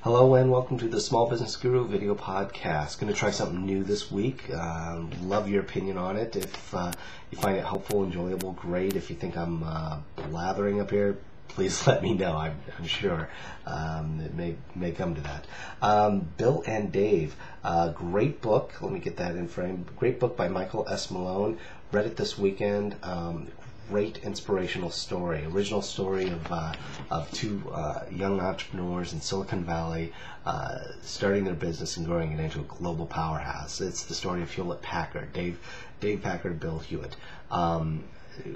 Hello and welcome to the Small Business Guru video podcast. Going to try something new this week. Love your opinion on it. If you find it helpful, enjoyable, great. If you think I'm blathering up here, please let me know. I'm sure it may come to that. Bill and Dave, great book. Let me get that in frame. Great book by Michael S. Malone. Read it this weekend. Great inspirational story. Original story of two young entrepreneurs in Silicon Valley starting their business and growing it into a global powerhouse. It's the story of Hewlett Packard, Dave Packard, Bill Hewitt.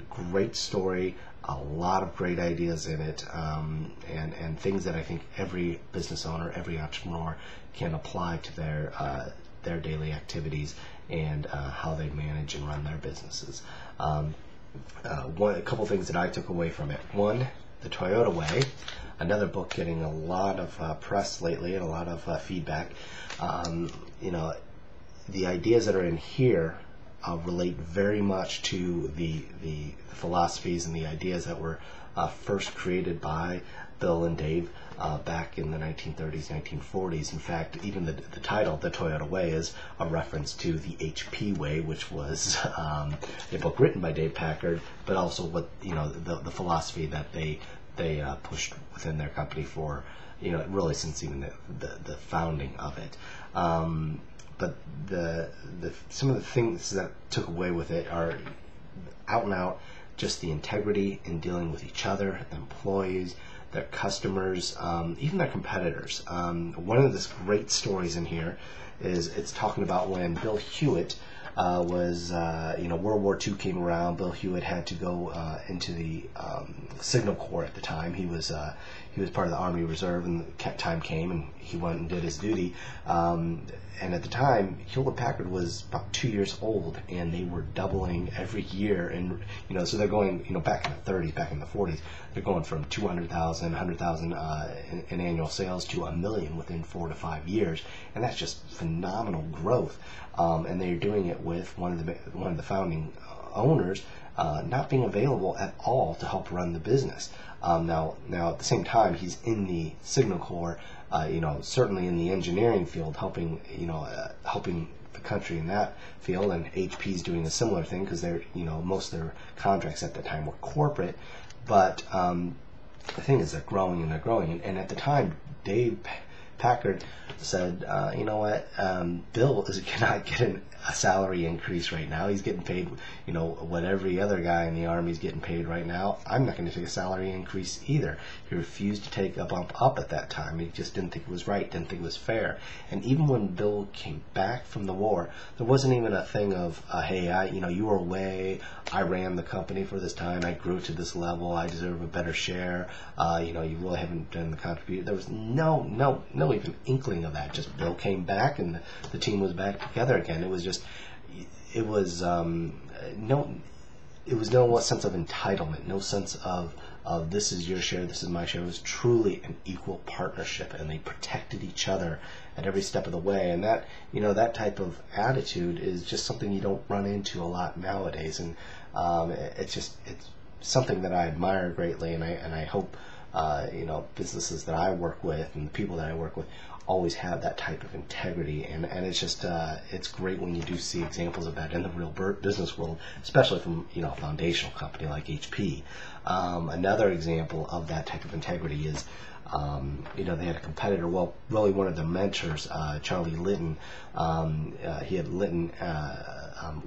Great story. A lot of great ideas in it, and things that I think every business owner, every entrepreneur can apply to their daily activities and how they manage and run their businesses. A couple things that I took away from it. One, The Toyota Way, another book getting a lot of press lately and a lot of feedback. The ideas that are in here relate very much to the philosophies and the ideas that were first created by Bill and Dave back in the 1930s, 1940s. In fact, even the title, The Toyota Way, is a reference to the HP Way, which was a book written by Dave Packard, but also what the philosophy that they pushed within their company for really since even the founding of it. But some of the things that I took away with it are out and out just the integrity in dealing with each other, employees, their customers, even their competitors. One of the great stories in here is it's talking about when Bill Hewitt was, World War II came around. Bill Hewitt had to go into the Signal Corps at the time. He was part of the Army Reserve, and the time came, and he went and did his duty. And at the time, Hewlett Packard was about 2 years old, and they were doubling every year. And so they're going, back in the 30s, back in the 40s, they're going from 200,000, 100,000 in annual sales to 1 million within 4 to 5 years, and that's just phenomenal growth. And they're doing it with one of the founding owners not being available at all to help run the business. Now at the same time, he's in the Signal Corps. Certainly in the engineering field, helping the country in that field, and HP's doing a similar thing because they're, most of their contracts at the time were corporate. But the thing is, they're growing and they're growing, and at the time, Dave Packard said, Bill cannot get a salary increase right now. He's getting paid, what every other guy in the Army is getting paid right now. I'm not going to take a salary increase either. He refused to take a bump up at that time. He just didn't think it was right, didn't think it was fair. And even when Bill came back from the war, there wasn't even a thing of, hey, you were away, I ran the company for this time, I grew to this level, I deserve a better share, you really haven't done the contribution. There was no even inkling of that. Just Bill came back and the team was back together again. It was no sense of entitlement, no sense of this is your share, this is my share. It was truly an equal partnership, and they protected each other at every step of the way. And that that type of attitude is just something you don't run into a lot nowadays. And it's something that I admire greatly, and I hope businesses that I work with and the people that I work with always have that type of integrity, and it's just it's great when you do see examples of that in the real business world, especially from a foundational company like HP. Another example of that type of integrity is they had a competitor, well, really one of the mentors, Charlie Litton. He had Litton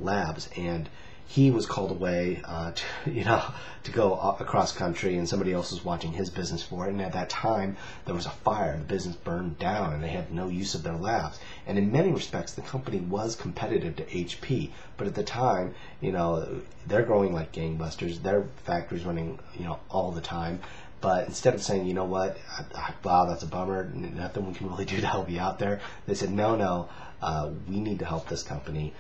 Labs, and he was called away to go across country, and somebody else was watching his business for it. And at that time, there was a fire. The business burned down, and they had no use of their labs. And in many respects, the company was competitive to HP. But at the time, they're growing like gangbusters. Their factory's running, all the time. But instead of saying, wow, that's a bummer, nothing we can really do to help you out there, they said, no, we need to help this company.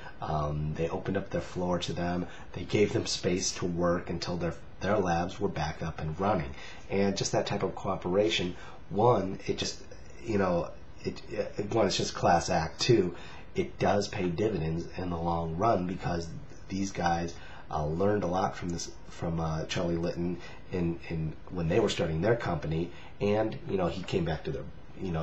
They opened up their floor to them. They gave them space to work until their labs were back up and running. And just that type of cooperation, one, it just, one, it's just class act. Two, it does pay dividends in the long run, because these guys learned a lot from Charlie Litton in when they were starting their company, and he came back to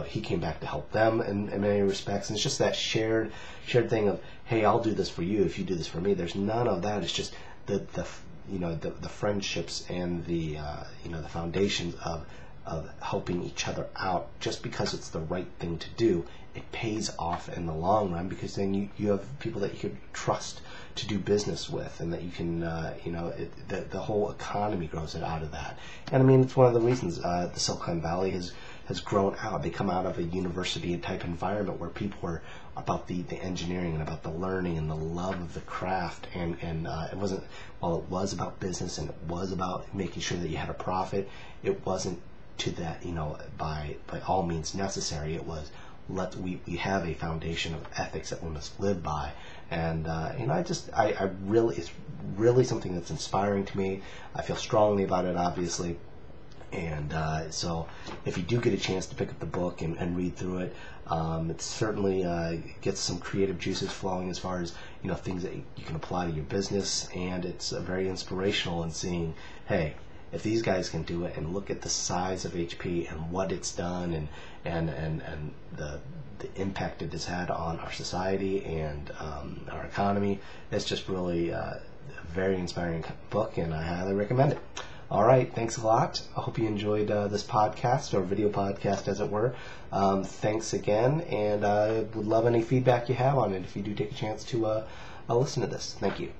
he came back to help them in many respects. And it's just that shared thing of, hey, I'll do this for you if you do this for me. There's none of that. It's just the friendships and the foundations of helping each other out. Just because it's the right thing to do, it pays off in the long run, because then you have people that you can trust to do business with, and that you can the whole economy grows out of that. And I mean, it's one of the reasons the Silicon Valley has grown out. They come out of a university type environment where people were about the engineering and about the learning and the love of the craft, and it wasn't, while it was about business and it was about making sure that you had a profit, it wasn't to that, by all means necessary. It was, we have a foundation of ethics that we must live by. And I really, it's really something that's inspiring to me. I feel strongly about it, obviously. And so if you do get a chance to pick up the book and read through it, it certainly gets some creative juices flowing as far as things that you can apply to your business. And it's very inspirational in seeing, hey, if these guys can do it, and look at the size of HP and what it's done, and the impact it has had on our society and our economy, it's just really a very inspiring book, and I highly recommend it. All right, thanks a lot. I hope you enjoyed this podcast, or video podcast as it were. Thanks again, and I would love any feedback you have on it if you do take a chance to listen to this. Thank you.